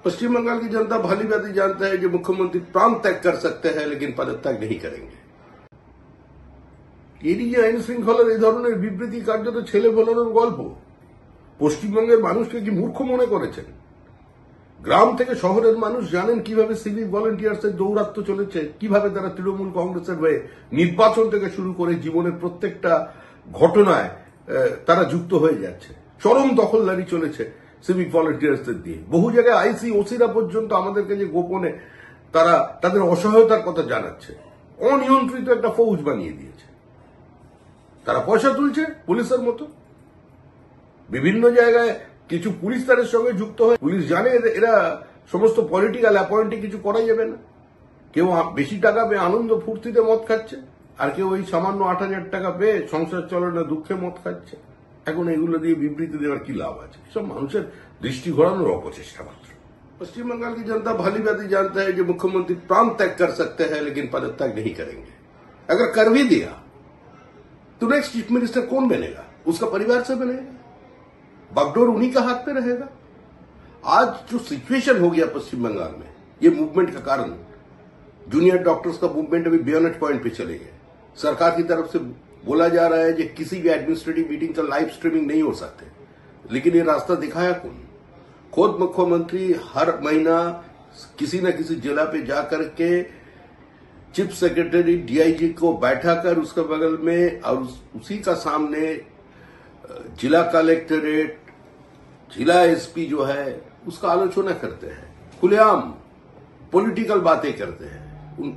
पश्चिम बंगाल की जनता भली भांति जानता है कि मुख्यमंत्री प्राण त्याग कर सकते हैं लेकिन पदत्याग नहीं करेंगे। এদিকে আইন শৃঙ্খলার এই ধরনের বিবৃতি কার্যত ছেলে ফেলানোর গল্প। পশ্চিমবঙ্গের মানুষকে কি মূর্খ মনে করেছেন? গ্রাম থেকে শহরের মানুষ জানেন কিভাবে সিভিক ভলেন্টিয়ার্সের দৌরাত্ম্য চলেছে, কিভাবে তারা তৃণমূল কংগ্রেসের হয়ে নির্বাচন থেকে শুরু করে জীবনের প্রত্যেকটা ঘটনায় তারা যুক্ত হয়ে যাচ্ছে। চরম দখলদারি চলেছে সিভিক ভলেন্টিয়ার্সদের দিয়ে। বহু জায়গায় আইসি ওসিরা পর্যন্ত আমাদেরকে যে গোপনে তারা তাদের অসহায়তার কথা জানাচ্ছে। অনিয়ন্ত্রিত একটা ফৌজ বানিয়ে দিয়েছে। তারা পয়সা তুলছে পুলিশের মতো। বিভিন্ন জায়গায় কিছু পুলিশ তাদের সঙ্গে যুক্ত হয়। পুলিশ জানে এরা সমস্ত পলিটিক্যাল অ্যাপয়েন্টে কিছু করা যাবে না। কেউ বেশি টাকা পেয়ে আনন্দ ফুর্তিতে মদ খাচ্ছে, আর কেউ ওই সামান্য 8,000 টাকা পেয়ে সংসার চলানো দুঃখে মদ খাচ্ছে। এখন এগুলো দিয়ে বিবৃতি দেওয়ার কি লাভ আছে? সব মানুষের দৃষ্টি ঘোরানোর অপচেষ্টা মাত্র। पश्चिम बंगाल की जनता भली भांति जानता है कि मुख्यमंत्री प्राण त्याग कर सकते हैं लेकिन पदत्याग नहीं करेंगे। अगर कर भी दिया तो नेक्स्ट चीफ मिनिस्टर कौन बनेगा? उसका परिवार से बनेगा, बागडोर उन्हीं का हाथ में रहेगा। आज जो सिचुएशन हो गया पश्चिम बंगाल में, ये मूवमेंट का कारण, जूनियर डॉक्टर्स का मूवमेंट अभी बेयोनेट पॉइंट पे चले गए। सरकार की तरफ से बोला जा रहा है कि किसी भी एडमिनिस्ट्रेटिव मीटिंग का लाइव स्ट्रीमिंग नहीं हो सकते, लेकिन ये रास्ता दिखाया कौन? खुद मुख्यमंत्री हर महीना किसी न किसी जिला पे जाकर के चीफ सेक्रेटरी डीआईजी को बैठा कर उसके बगल में और उसी का सामने जिला कलेक्टरेट, जिला एसपी जो है उसका आलोचना करते हैं, खुलेआम पॉलिटिकल बातें करते हैं।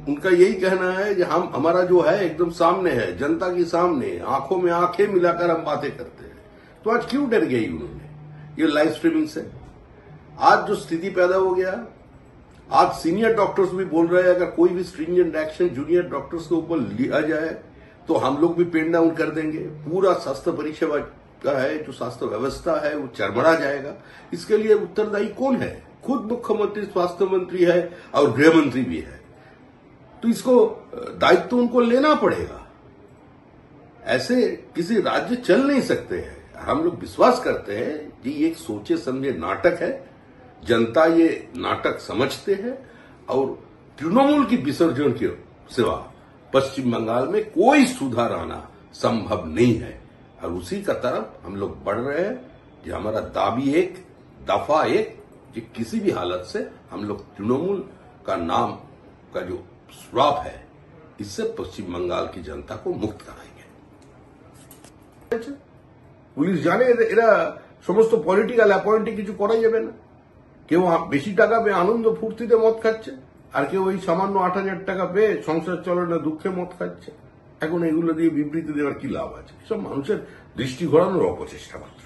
उनका यही कहना है कि हमारा जो है एकदम सामने है, जनता के सामने, आंखों में आंखें मिलाकर हम बातें करते हैं। तो आज क्यों डर गई उन्होंने ये लाइव स्ट्रीमिंग से? आज जो स्थिति पैदा हो गया, आज सीनियर डॉक्टर्स भी बोल रहे हैं अगर कोई भी स्ट्रिंजेंट एक्शन जूनियर डॉक्टर्स के ऊपर लिया जाए तो हम लोग भी पेन डाउन कर देंगे। पूरा स्वास्थ्य परिषेवा का है जो स्वास्थ्य व्यवस्था है वो चरमरा जाएगा। इसके लिए उत्तरदायी कौन है? खुद मुख्यमंत्री, स्वास्थ्य मंत्री है और गृह मंत्री भी है। तो इसको दायित्व उनको लेना पड़ेगा। ऐसे किसी राज्य चल नहीं सकते हैं। हम लोग विश्वास करते हैं कि ये एक सोचे समझे नाटक है। जनता ये नाटक समझते हैं और तृणमूल की विसर्जन के सिवा पश्चिम बंगाल में कोई सुधार आना संभव नहीं है। और उसी का तरफ हम लोग बढ़ रहे हैं कि हमारा दाबी एक, दफा एक, कि किसी भी हालत से हम लोग तृणमूल का नाम का जो श्राप है इससे पश्चिम बंगाल की जनता को मुक्त कराएंगे। পুলিশ জানে এরা সমস্ত পলিটিক্যাল অ্যাপয়েন্টে কিছু করা যাবে না। কেউ বেশি টাকা পেয়ে আনন্দ ফুর্তিতে মদ খাচ্ছে, আর কেউ ওই সামান্য 8,000 টাকা পেয়ে সংসার চলানো দুঃখে মদ খাচ্ছে। এখন এগুলো দিয়ে বিবৃতি দেওয়ার কি লাভ আছে? সব মানুষের দৃষ্টি ঘোরানোর অপচেষ্টা মাত্র।